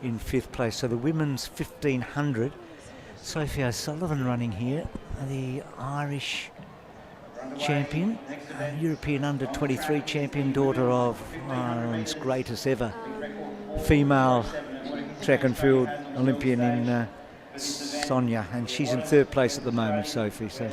in 5th place. So the women's 1500, Sophie O'Sullivan running here, the Irish champion, European under-23 champion, daughter of Ireland's greatest ever female track and field Olympian in Sonia, and she's in 3rd place at the moment, Sophie. So.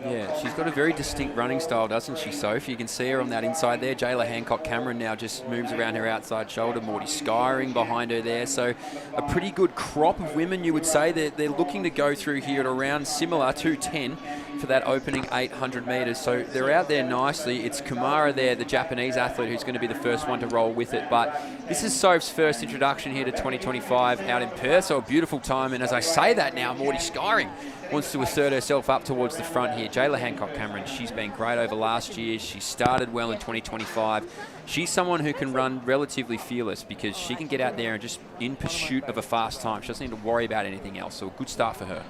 Yeah, she's got a very distinct running style, doesn't she, Sophie? You can see her on that inside there. Jayla HANCOCK-CAMERON now just moves around her outside shoulder. Morty Skyring behind her there. So a pretty good crop of women, you would say. They're looking to go through here at around similar 2:10 for that opening 800 metres. So they're out there nicely. It's Kumara there, the Japanese athlete, who's going to be the first one to roll with it. But this is Soph's first introduction here to 2025 out in Perth. So a beautiful time. And as I say that now, Morty Skyring wants to assert herself up towards the front here. Jayla HANCOCK-CAMERON, she's been great over last year. She started well in 2025. She's someone who can run relatively fearless because she can get out there and just in pursuit of a fast time. She doesn't need to worry about anything else. So a good start for her.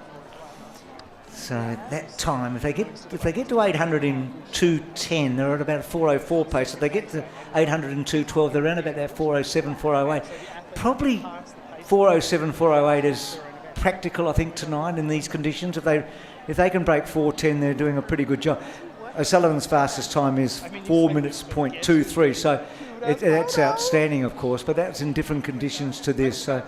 So that time, if they get to 800 in 2:10, they're at about a 4:04 pace. If they get to 800 in 2:12, they're around about that 4:07, 4:08. Probably 4:07, 4:08 is practical, I think, tonight in these conditions. If they can break 4:10, they're doing a pretty good job. O'Sullivan's fastest time is 4 minutes .23, so that's outstanding, of course, but that's in different conditions to this. So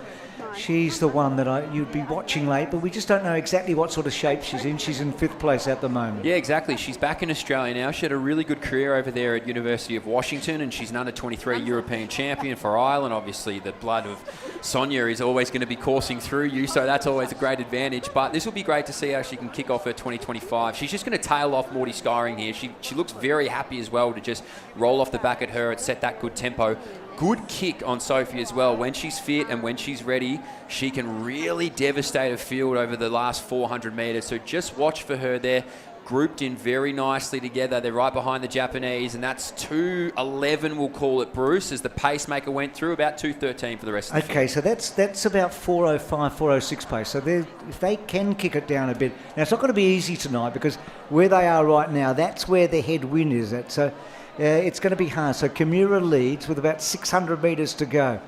she's the one that you'd be watching late, but we just don't know exactly what sort of shape she's in. She's in 5th place at the moment. Yeah, exactly. She's back in Australia now. She had a really good career over there at University of Washington, and she's an under-23 European champion for Ireland. Obviously, the blood of Sonia is always going to be coursing through you, so that's always a great advantage. But this will be great to see how she can kick off her 2025. She's just going to tail off Morty Skyring here. She looks very happy as well to just roll off the back at her and set that good tempo. Good kick on Sophie as well. When she's fit and when she's ready, she can really devastate a field over the last 400 metres. So just watch for her there. Grouped in very nicely together. They're right behind the Japanese, and that's 2:11, we'll call it, Bruce, as the pacemaker went through, about 2:13 for the rest of the field. Okay, so that's about 4:05, 4:06 pace. So if they can kick it down a bit. Now, it's not going to be easy tonight because where they are right now, that's where the headwind is at. So it's going to be hard. So Kimura leads with about 600 metres to go.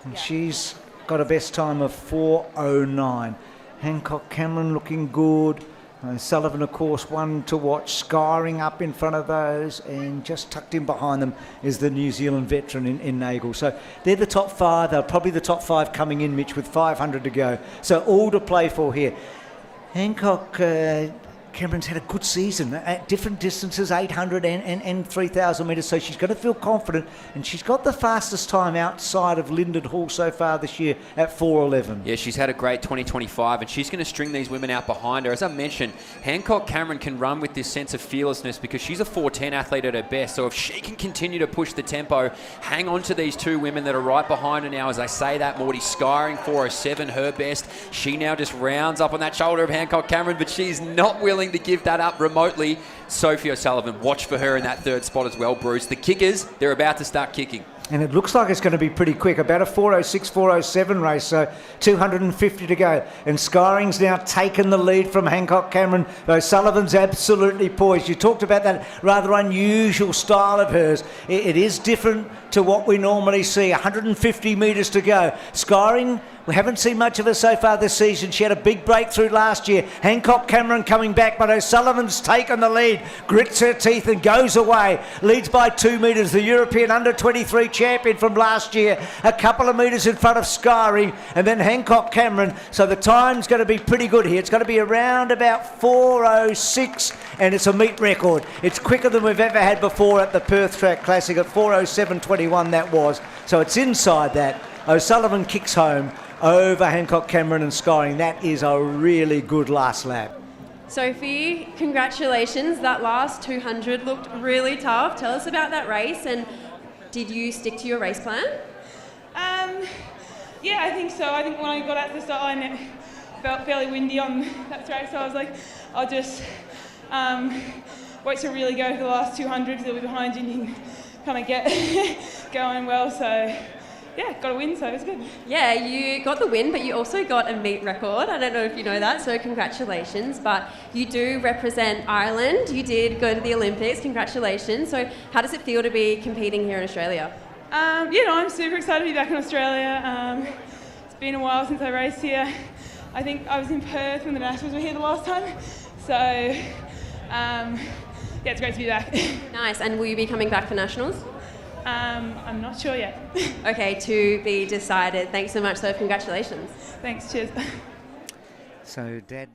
And she's got a best time of 4:09. HANCOCK-CAMERON looking good. Sullivan, of course, one to watch. Skyring up in front of those, and just tucked in behind them is the New Zealand veteran in Nagel. So they're the top 5. They're probably the top 5 coming in, Mitch, with 500 to go. So all to play for here. Cameron's had a good season at different distances, 800 and 3,000 metres, so she's going to feel confident, and she's got the fastest time outside of Lyndon Hall so far this year at 4:11. Yeah, she's had a great 2025, and she's going to string these women out behind her. As I mentioned, HANCOCK-CAMERON can run with this sense of fearlessness because she's a 4:10 athlete at her best, so if she can continue to push the tempo, hang on to these two women that are right behind her now. As I say that, Morty Skyring, 4:07, her best. She now just rounds up on that shoulder of HANCOCK-CAMERON, but she's not willing to give that up remotely. Sophie O'Sullivan, watch for her in that 3rd spot as well, Bruce. The kickers, they're about to start kicking. And it looks like it's going to be pretty quick, about a 4:06, 4:07 race, so 250 to go. And Skyring's now taken the lead from HANCOCK-CAMERON. O'Sullivan's absolutely poised. You talked about that rather unusual style of hers. It is different to what we normally see. 150 metres to go. Skyring, we haven't seen much of her so far this season. She had a big breakthrough last year. HANCOCK-CAMERON coming back, but O'Sullivan's taken the lead. Grits her teeth and goes away. Leads by 2 metres. The European under-23 champion from last year. A couple of metres in front of Skyring, and then HANCOCK-CAMERON. So the time's going to be pretty good here. It's going to be around about 4:06, and it's a meet record. It's quicker than we've ever had before at the Perth Track Classic at 4:07.21 that was. So it's inside that. O'Sullivan kicks home over HANCOCK-CAMERON and Skyring. That is a really good last lap. Sophie, congratulations. That last 200 looked really tough. Tell us about that race, and did you stick to your race plan? Yeah, I think so. I think when I got out to the start line, it felt fairly windy on that track, so I was like, I'll just wait to really go for the last 200 because it'll be behind you and you can kind of get going well. So yeah, got a win, so it was good. Yeah, you got the win, but you also got a meet record. I don't know if you know that, so congratulations. But you do represent Ireland. You did go to the Olympics. Congratulations. So how does it feel to be competing here in Australia? I'm super excited to be back in Australia. been a while since I raced here. I think I was in Perth when the Nationals were here the last time. So, yeah, it's great to be back. Nice. And will you be coming back for Nationals? I'm not sure yet. Okay, to be decided. Thanks so much, so congratulations. Thanks, cheers. So Dad...